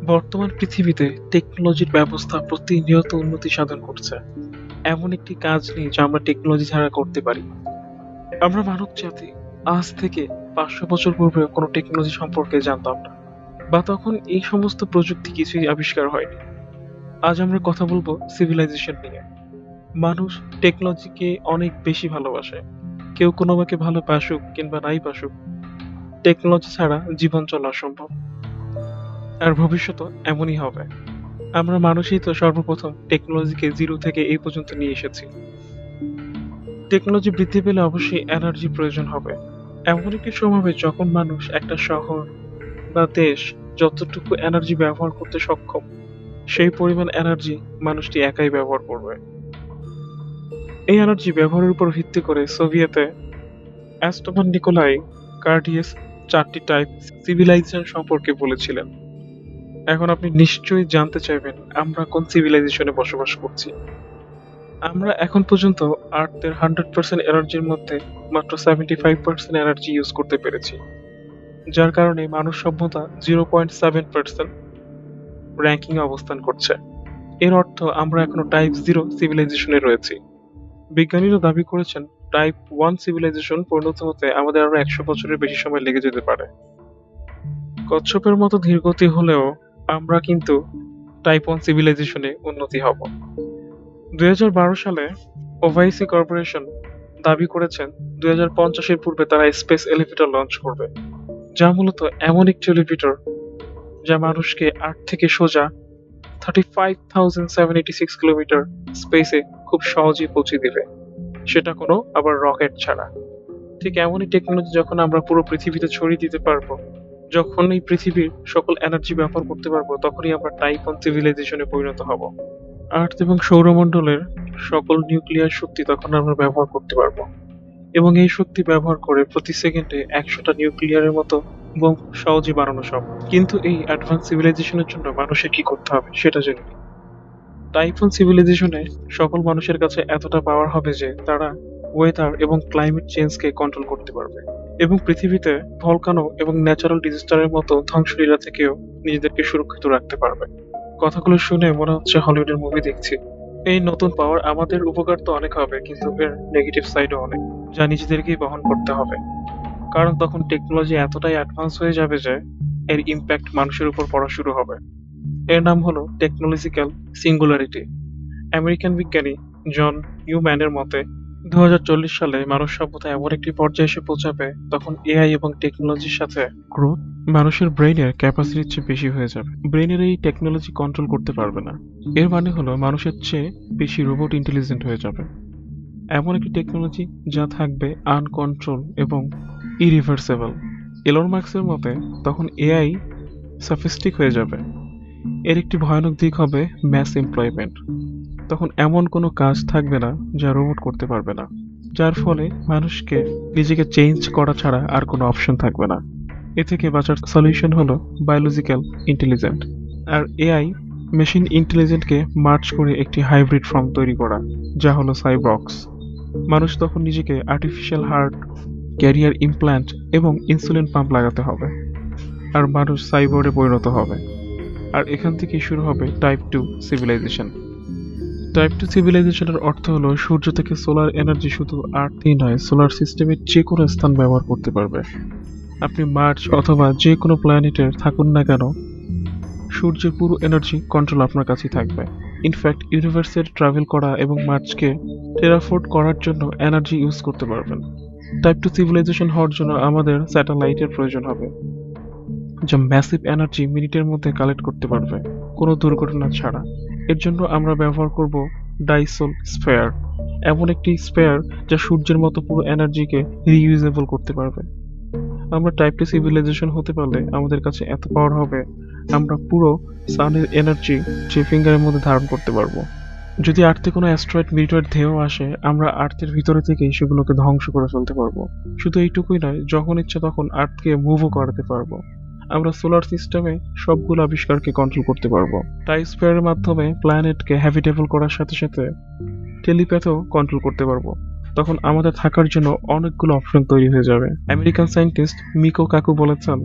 বর্তমান পৃথিবীতে টেকনোলজির ব্যবস্থা প্রতিনিয়ত উন্নতি সাধন করছে। এমন একটি কাজ নেই যা আমরা টেকনোলজি ছাড়া করতে পারি। আমরা মানব জাতি আজ থেকে ৫০০ বছর পূর্বে কোনো টেকনোলজি সম্পর্কে জানতাম না, বা তখন এই সমস্ত প্রযুক্তি কিছুই আবিষ্কার হয়নি। আজ আমরা কথা বলবো সিভিলাইজেশন নিয়ে। মানুষ টেকনোলজিকে অনেক বেশি ভালোবাসে। কেউ কোনোবাকে ভালোবাসুক কিংবা নাই বাসুক, টেকনোলজি ছাড়া জীবন চলা অসম্ভব। আর ভবিষ্যৎও এমনই হবে। আমরা মানুষই তো সর্বপ্রথম টেকনোলজিকে জিরো থেকে এই পর্যন্ত নিয়ে এসেছি। টেকনোলজি বৃদ্ধি পেলে অবশ্যই এনার্জি প্রয়োজন হবে। এমন একটি সময় হবে যখন মানুষ একটা শহর বা দেশ যতটুকু এনার্জি ব্যবহার করতে সক্ষম, সেই পরিমাণ এনার্জি মানুষটি একাই ব্যবহার করবে। এই এনার্জি ব্যবহারের উপর ভিত্তি করে সোভিয়েতে অ্যাস্টোমান নিকোলাই কার্ডিয়েস ৪টি টাইপ সিভিলাইজেশন সম্পর্কে বলেছিলেন। এখন আপনি নিশ্চয়ই জানতে চাইবেন আমরা কোন সিভিলাইজেশনে বসবাস করছি। আমরা এখন পর্যন্ত আর্থের 100% এনার্জির মধ্যে মাত্র 75% এনার্জি ইউজ করতে পেরেছি, যার কারণে মানব সভ্যতা 0.7% র্যাঙ্কিং এ অবস্থান করছে। এর অর্থ আমরা এখনো টাইপ 0 সিভিলাইজেশনে রয়েছি। বিজ্ঞানীরা দাবি করেছেন টাইপ 1 সিভিলাইজেশন পরিণত হতে আমাদের আরো ১০০ বছরের বেশি সময় লেগে যেতে পারে। কচ্ছপের মতো ধীরগতি হলেও আমরা কিন্তু টাইপ 1 সিভিলাইজেশনে উন্নতি হব। ২০১২ সালে ওভাইসি কর্পোরেশন দাবি করেছেন ২০৫০-এর পূর্বে তারা স্পেস এলিভেটর লঞ্চ করবে, যা মূলত এমন একটি এলিভেটর যা মানুষকে আর্থ থেকে সোজা 35,786 কিলোমিটার স্পেসে খুব সহজেই পৌঁছে দিবে, সেটা কোনো আবার রকেট ছাড়া। ঠিক এমনই টেকনোলজি যখন আমরা পুরো পৃথিবীতে ছড়িয়ে দিতে পারবো, যখন এই পৃথিবীর সকল এনার্জি ব্যবহার করতে পারবো, তখনই আমরা টাইপ 1 সিভিলাইজেশনে পরিণত হব। আর্থ এবং সৌরমণ্ডলের সকল নিউক্লিয়ার শক্তি তখন আমরা ব্যবহার করতে পারবো, এবং এই শক্তি ব্যবহার করে প্রতি সেকেন্ডে ১০০টা নিউক্লিয়ারের মতো বোম সহজে বানানো সম্ভব। কিন্তু এই অ্যাডভান্স সিভিলাইজেশনের জন্য মানুষের কি করতে হবে সেটা জেনে নিই। টাইপ 1 সিভিলাইজেশনে সকল মানুষের কাছে এতটা পাওয়ার হবে যে তারা ওয়েদার এবং ক্লাইমেট চেঞ্জকে কন্ট্রোল করতে পারবে, এবং পৃথিবীতে ভলকানো এবং ন্যাচারাল ডিজাস্টারের মতো ধ্বংসলীলা থেকেও নিজেদেরকে সুরক্ষিত রাখতে পারবে। কথাগুলো শুনে মনে হচ্ছে হলিউডের মুভি দেখছি। এই নতুন পাওয়ার আমাদের উপকার তো অনেক হবে, কিন্তু এর নেগেটিভ সাইডও অনেক, যা নিজেদেরকেই বহন করতে হবে। কারণ তখন টেকনোলজি এতটাই অ্যাডভান্স হয়ে যাবে যে এর ইম্প্যাক্ট মানুষের উপর পড়া শুরু হবে। এর নাম হলো টেকনোলজিক্যাল সিঙ্গুলারিটি। আমেরিকান বিজ্ঞানী জন নিউম্যানের মতে ২০৪০ সালে মানব সভ্যতা এমন একটি পর্যায়ে এসে পৌঁছাবে তখন এআই এবং টেকনোলজির সাথে গ্রোথ মানুষের ব্রেইনের ক্যাপাসিটির চেয়ে বেশি হয়ে যাবে। ব্রেইনের এই টেকনোলজি কন্ট্রোল করতে পারবে না। এর মানে হলো মানুষের চেয়ে বেশি রোবট ইন্টেলিজেন্ট হয়ে যাবে। এমন একটি টেকনোলজি যা থাকবে আনকন্ট্রোল এবং ইরিভার্সেবল। এলন মার্কসের মতে তখন এআই সফিস্টিক হয়ে যাবে। এর একটি ভয়ানক দিক হবে ম্যাস এমপ্লয়মেন্ট। তখন এমন কোনো কাজ থাকবে না যা রোবট করতে পারবে না, যার ফলে মানুষকে নিজেকে চেঞ্জ করা ছাড়া আর কোনো অপশন থাকবে না। এ থেকে বাঁচার সলিউশন হলো বায়োলজিক্যাল ইন্টেলিজেন্ট। আর এআই মেশিন ইন্টেলিজেন্টকে মার্চ করে একটি হাইব্রিড ফর্ম তৈরি করা, যা হলো সাইবক্স। মানুষ তখন নিজেকে আর্টিফিশিয়াল হার্ট, ক্যারিয়ার ইমপ্ল্যান্ট এবং ইনসুলিন পাম্প লাগাতে হবে, আর মানুষ সাইবর্ডে পরিণত হবে। আর এখান থেকেই শুরু হবে টাইপ 2 সিভিলাইজেশন। টাইপ 2 সিভিলাইজেশনের অর্থ হলো সূর্য থেকে সোলার এনার্জি শুধু আর্থই নয়, সোলার সিস্টেমের যে কোনো স্থান ব্যবহার করতে পারবে। আপনি মার্স অথবা যে কোনো প্ল্যানেটের থাকুন না কেন, সূর্যের পুরো এনার্জি কন্ট্রোল আপনার কাছেই থাকবে। ইনফ্যাক্ট ইউনিভার্সের ট্রাভেল করা এবং মার্সকে টেরাফোর্ড করার জন্য এনার্জি ইউজ করতে পারবেন। টাইপ 2 সিভিলাইজেশন হওয়ার জন্য আমাদের স্যাটেলাইটের প্রয়োজন হবে, যা ম্যাসিভ এনার্জি মিনিটের মধ্যে কালেক্ট করতে পারবে কোনো দুর্ঘটনা ছাড়া। এর জন্য আমরা ব্যবহার করব ডাইসোল স্ফেয়ার, এমন একটি স্ফেয়ার যা সূর্যের মতো পুরো এনার্জিকে রিইউজেবল করতে পারবে। আমরা টাইপ 2 সিভিলাইজেশন হতে পারলে আমাদের কাছে এত পাওয়ার হবে আমরা পুরো সানের এনার্জি যে ফিঙ্গারের মধ্যে ধারণ করতে পারবো। যদি আর্থে কোনো অ্যাস্ট্রয়েড মিটিওর ধেয়েও আসে, আমরা আর্থের ভিতরে থেকেই সেগুলোকে ধ্বংস করে ফেলতে পারবো। শুধু এইটুকুই নয়, যখন ইচ্ছা তখন আর্থকে মুভও করাতে পারবো। আমরা সোলার সিস্টেমে সবগুলো আবিষ্কারকে কন্ট্রোল করতে পারবো। টাইস্ফেয়ারের মাধ্যমে প্ল্যানেটকে হ্যাবিটেবল করার সাথে সাথে টেলিপ্যাথও কন্ট্রোল করতে পারবো। তখন আমাদের থাকার জন্য অনেকগুলো অপশন তৈরি হয়ে যাবে। আমেরিকান সায়েন্টিস্ট মিকো কাকু বলেছেন,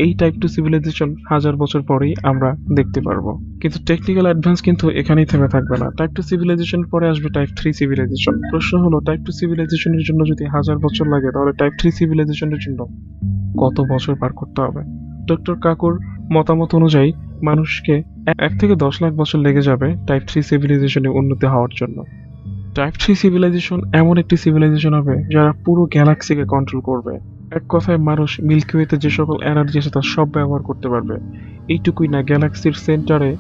এই টাইপ 2 সিভিলাইজেশন হাজার বছর পরেই আমরা দেখতে পারবো। কিন্তু টেকনিক্যাল অ্যাডভান্স কিন্তু এখানেই থেমে থাকবে না। টাইপ 2 সিভিলাইজেশনের পরে আসবে টাইপ 3 সিভিলাইজেশন। প্রশ্ন হলো টাইপ 2 সিভিলাইজেশনের জন্য যদি হাজার বছর লাগে তাহলে টাইপ 3 সিভিলাইজেশনের জন্য কত বছর পার করতে হবে? ডক্টর কাকুর মতামত অনুযায়ী মানুষকে 1 থেকে 10 লাখ বছর লেগে যাবে টাইপ 3 সিভিলাইজেশনে উন্নতি হওয়ার জন্য। টাইপ 3 সিভিলাইজেশন এমন একটি সিভিলাইজেশন হবে যারা পুরো গ্যালাক্সিকে কন্ট্রোল করবে। এক কথায় মানুষ মিল্কি ওয়েতে যে সকল এনার্জি আছে তার সব ব্যবহার করতে পারবে। এইটুকুই না, গ্যালাক্সির সেন্টারে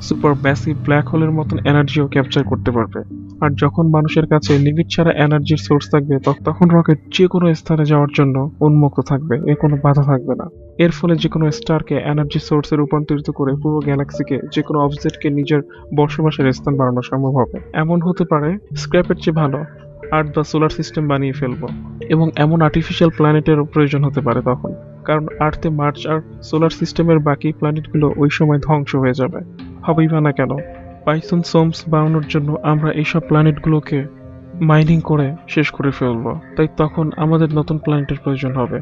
সুপার ম্যাসিভ ব্ল্যাক হোলের মতন এনার্জিও ক্যাপচার করতে পারবে। আর যখন মানুষের কাছে লিমিট ছাড়া এনার্জির সোর্স থাকবে তখন রকেট যে কোনো স্থানে যাওয়ার জন্য উন্মুক্ত থাকবে, এর কোনো বাধা থাকবে না। এর ফলে যে কোনো স্টারকে এনার্জি সোর্সে রূপান্তরিত করে পুরো গ্যালাক্সিকে যে কোনো অবজেক্টকে নিজের বসবাসের স্থান বানানো সম্ভব হবে। এমন হতে পারে স্ক্র্যাপের চেয়ে ভালো আর্থ বা সোলার সিস্টেম বানিয়ে ফেলবো, এবং এমন আর্টিফিশিয়াল প্ল্যানেটেরও প্রয়োজন হতে পারে তখন, কারণ আর্থে মার্চ আর সোলার সিস্টেমের বাকি প্ল্যানেটগুলো ওই সময় ধ্বংস হয়ে যাবে। হবেই বা না কেন, পাইথন সোমস বানানোর জন্য আমরা এইসব প্ল্যানেটগুলোকে মাইনিং করে শেষ করে ফেলবো, তাই তখন আমাদের নতুন প্ল্যানেটের প্রয়োজন হবে।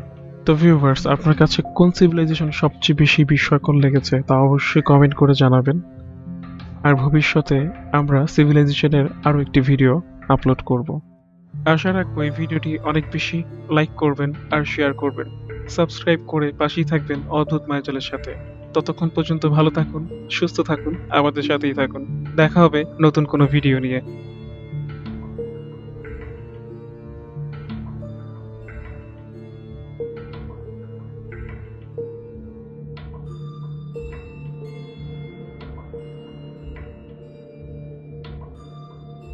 তো ভিউয়ার্স, আপনার কাছে কোন সিভিলাইজেশন সবচেয়ে বেশি বিস্ময়কর লেগেছে তা অবশ্যই কমেন্ট করে জানাবেন। আর ভবিষ্যতে আমরা সিভিলাইজেশনের আরও একটি ভিডিও আপলোড করব। আশা রাখবো এই ভিডিওটি অনেক বেশি লাইক করবেন আর শেয়ার করবেন। সাবস্ক্রাইব করে পাশেই থাকবেন অদ্ভুত মায়াজালের সাথে। ততক্ষণ পর্যন্ত ভালো থাকুন, সুস্থ থাকুন, আমাদের সাথেই থাকুন। দেখা হবে নতুন কোনো ভিডিও নিয়ে।